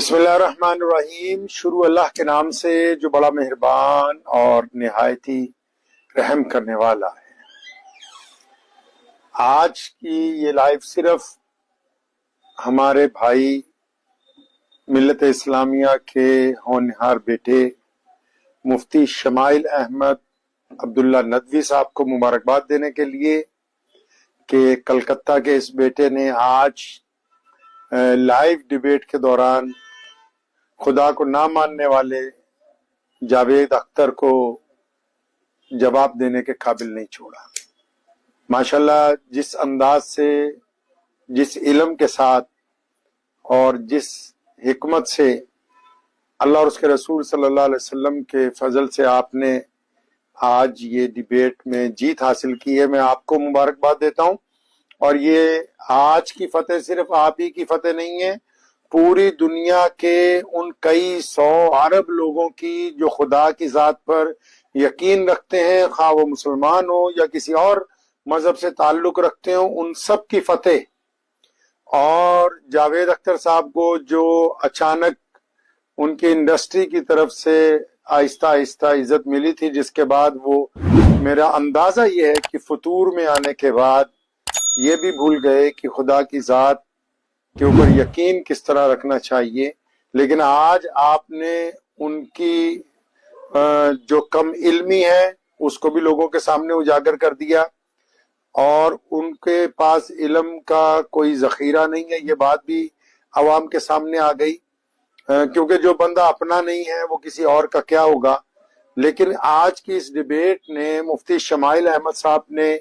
बिस्मिल्लाहिर्रहमानिर्रहीम। शुरू अल्लाह के नाम से जो बड़ा मेहरबान और निहायत ही रहम करने वाला है। आज की ये लाइव सिर्फ हमारे भाई मिल्लत इस्लामिया के होनहार बेटे मुफ्ती शमाइल अहमद अब्दुल्ला नदवी साहब को मुबारकबाद देने के लिए कि कलकत्ता के इस बेटे ने आज लाइव डिबेट के दौरान खुदा को ना मानने वाले जावेद अख्तर को जवाब देने के काबिल नहीं छोड़ा। माशाल्लाह, जिस अंदाज से, जिस इल्म के साथ और जिस हिकमत से अल्लाह और उसके रसूल सल्लल्लाहु अलैहि वसल्लम के फजल से आपने आज ये डिबेट में जीत हासिल की है, मैं आपको मुबारकबाद देता हूं। और ये आज की फतेह सिर्फ आप ही की फतेह नहीं है, पूरी दुनिया के उन कई सौ अरब लोगों की जो खुदा की जात पर यकीन रखते हैं, खा वो मुसलमान हो या किसी और मजहब से ताल्लुक रखते हो, उन सब की फतेह। और जावेद अख्तर साहब को जो अचानक उनकी इंडस्ट्री की तरफ से आहिस्ता आहिस्ता इज्जत मिली थी, जिसके बाद वो, मेरा अंदाजा ये है कि फतूर में आने के बाद ये भी भूल गए कि खुदा की जात के ऊपर यकीन किस तरह रखना चाहिए। लेकिन आज आपने उनकी जो कम इल्मी है उसको भी लोगों के सामने उजागर कर दिया, और उनके पास इल्म का कोई जखीरा नहीं है, ये बात भी आवाम के सामने आ गई। क्योंकि जो बंदा अपना नहीं है वो किसी और का क्या होगा। लेकिन आज की इस डिबेट ने मुफ्ती शमाइल अहमद साहब ने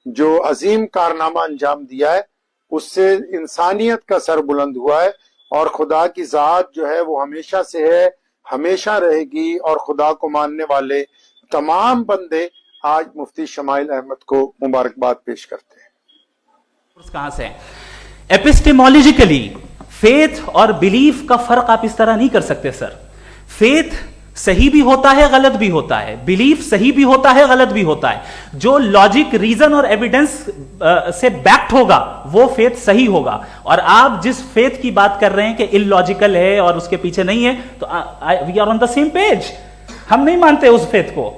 जो अजीम कारनामा अंजाम दिया है, उससे इंसानियत का सर बुलंद हुआ है। और खुदा की जात जो है वो हमेशा से है, हमेशा रहेगी। और खुदा को मानने वाले तमाम बंदे आज मुफ्ती शमाइल अहमद को मुबारकबाद पेश करते हैं। कहां से एपिस्टेमोलॉजिकली फेथ और बिलीफ का फर्क आप इस तरह नहीं कर सकते सर। फेथ सही भी होता है, गलत भी होता है। बिलीफ सही भी होता है, गलत भी होता है। जो लॉजिक, रीजन और एविडेंस से बैक्ड होगा वो फेथ सही होगा। और आप जिस फेथ की बात कर रहे हैं कि इलॉजिकल है और उसके पीछे नहीं है, तो we are on the same page. हम नहीं मानते उस फेथ को।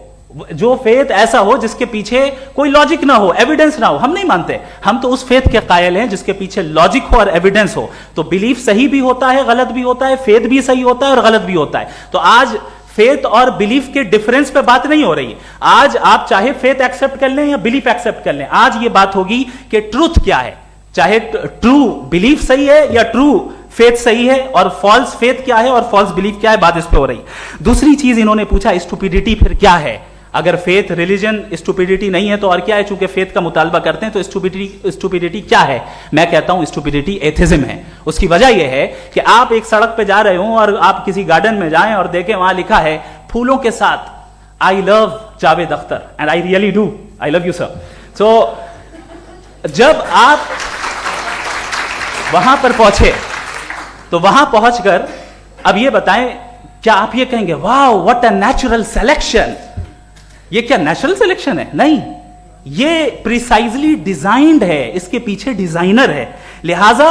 जो फेथ ऐसा हो जिसके पीछे कोई लॉजिक ना हो, एविडेंस ना हो, हम नहीं मानते। हम तो उस फेथ के कायल हैं जिसके पीछे लॉजिक हो और एविडेंस हो। तो बिलीफ सही भी होता है, गलत भी होता है, फेथ भी सही होता है और गलत भी होता है। तो आज फेथ और बिलीफ के डिफरेंस पे बात नहीं हो रही। आज आप चाहे फेथ एक्सेप्ट कर लें या बिलीफ एक्सेप्ट कर लें, आज ये बात होगी कि ट्रूथ क्या है। चाहे ट्रू बिलीफ सही है या ट्रू फेथ सही है, और फॉल्स फेथ क्या है और फॉल्स बिलीफ क्या है, बात इस पे हो रही। दूसरी चीज इन्होंने पूछा, स्टुपिडिटी फिर क्या है। अगर फेथ रिलीजन स्टुपिडिटी नहीं है तो और क्या है। चूंकि फेथ का मुतालबा करते हैं तो स्टुपिडिटी क्या है। मैं कहता हूं स्टुपिडिटी एथिज्म है। उसकी वजह यह है कि आप एक सड़क पे जा रहे हो और आप किसी गार्डन में जाएं और देखें वहां लिखा है फूलों के साथ, I love Javed Akhtar and I really do, I love you sir. So जब आप वहां पर पहुंचे तो वहां पहुंचकर अब ये बताएं, क्या आप ये कहेंगे wow what a natural selection. ये क्या नेचुरल सिलेक्शन है? नहीं, ये प्रिसाइजली डिजाइंड है, इसके पीछे डिजाइनर है। लिहाजा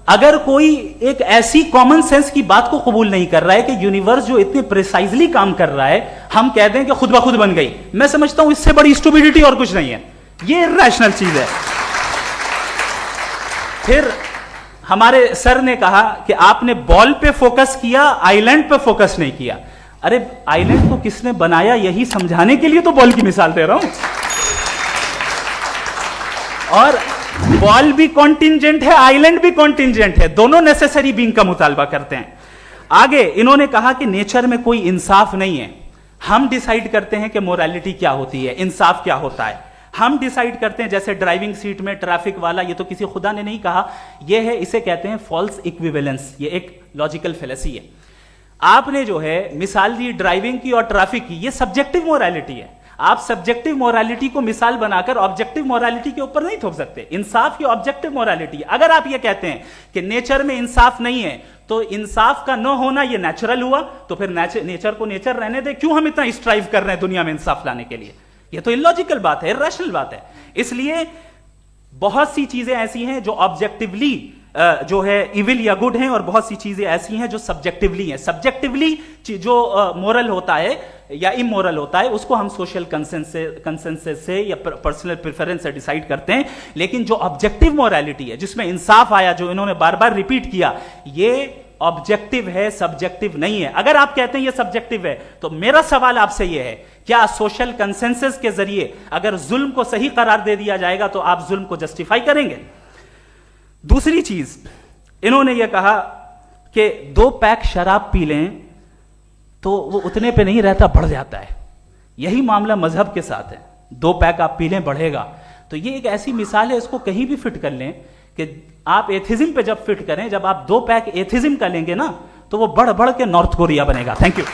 अगर कोई एक ऐसी कॉमन सेंस की बात को कबूल नहीं कर रहा है कि यूनिवर्स जो इतने प्रिसाइजली काम कर रहा है, हम कह दें कि खुद ब खुद बन गई, मैं समझता हूं इससे बड़ी स्टुपिडिटी और कुछ नहीं है। ये रैशनल चीज है। फिर हमारे सर ने कहा कि आपने बॉल पे फोकस किया, आइलैंड पे फोकस नहीं किया। अरे आइलैंड को किसने बनाया, यही समझाने के लिए तो बॉल की मिसाल दे रहा हूं। और बॉल भी कॉन्टिंजेंट है, आइलैंड भी कॉन्टिंजेंट है, दोनों नेसेसरी बीइंग का मुतालबा करते हैं। आगे इन्होंने कहा कि नेचर में कोई इंसाफ नहीं है। हम डिसाइड करते हैं कि मोरालिटी क्या होती है, इंसाफ क्या होता है। हम डिसाइड करते हैं, जैसे ड्राइविंग सीट में ट्रैफिक वाला, ये तो किसी खुदा ने नहीं कहा, ये है, इसे कहते हैं फॉल्स इक्विवेलेंस। ये एक लॉजिकल फेलेसी है। आपने जो है मिसाल दी ड्राइविंग की और ट्रैफिक की, ये सब्जेक्टिव मोरालिटी है। आप सब्जेक्टिव मोरालिटी को मिसाल बनाकर ऑब्जेक्टिव मोरालिटी के ऊपर नहीं थोप सकते। इंसाफ की ऑब्जेक्टिव मोरालिटी है। अगर आप ये कहते हैं कि नेचर में इंसाफ नहीं है, तो इंसाफ का न होना ये नेचुरल हुआ, तो फिर नेचर को नेचर रहने दे। क्यों हम इतना स्ट्राइव कर रहे हैं दुनिया में इंसाफ लाने के लिए? ये तो इलॉजिकल बात है, इरैशनल बात है। इसलिए बहुत सी चीजें ऐसी हैं जो ऑब्जेक्टिवली جو ہے ایول یا گڈ ہیں، اور بہت سی چیزیں ایسی ہیں جو سبجیکٹیولی ہیں. سبجیکٹیولی جو مورل ہوتا ہے یا امورل ہوتا ہے اس کو ہم سوشل کنسنسس سے یا پرسنل پریفرنس سے ڈیسائیڈ کرتے ہیں، لیکن جو آبجیکٹیو مورالٹی ہے جس میں انصاف آیا، جو انہوں نے بار بار ریپیٹ کیا، یہ آبجیکٹیو ہے، سبجیکٹیو نہیں ہے. اگر آپ کہتے ہیں یہ سبجیکٹیو ہے تو میرا سوال آپ سے یہ ہے، کیا سوشل کنسنسس کے ذریعے اگر ظلم کو صحیح قرار دے دیا جائے گا تو آپ ظلم کو جسٹیفائی کریں گے؟ دوسری چیز، انہوں نے یہ کہا کہ 2 پیک شراب پی لیں تو وہ اتنے پہ نہیں رہتا، بڑھ جاتا ہے. یہی معاملہ مذہب کے ساتھ ہے. 2 پیک آپ پی لیں بڑھے گا. تو یہ ایک ایسی مثال ہے، اس کو کہیں بھی فٹ کر لیں کہ آپ ایتھزم پہ جب فٹ کریں، جب آپ 2 پیک ایتھزم کا لیں گے نا تو وہ بڑھ بڑھ کے نارتھ کوریا بنے گا. Thank you.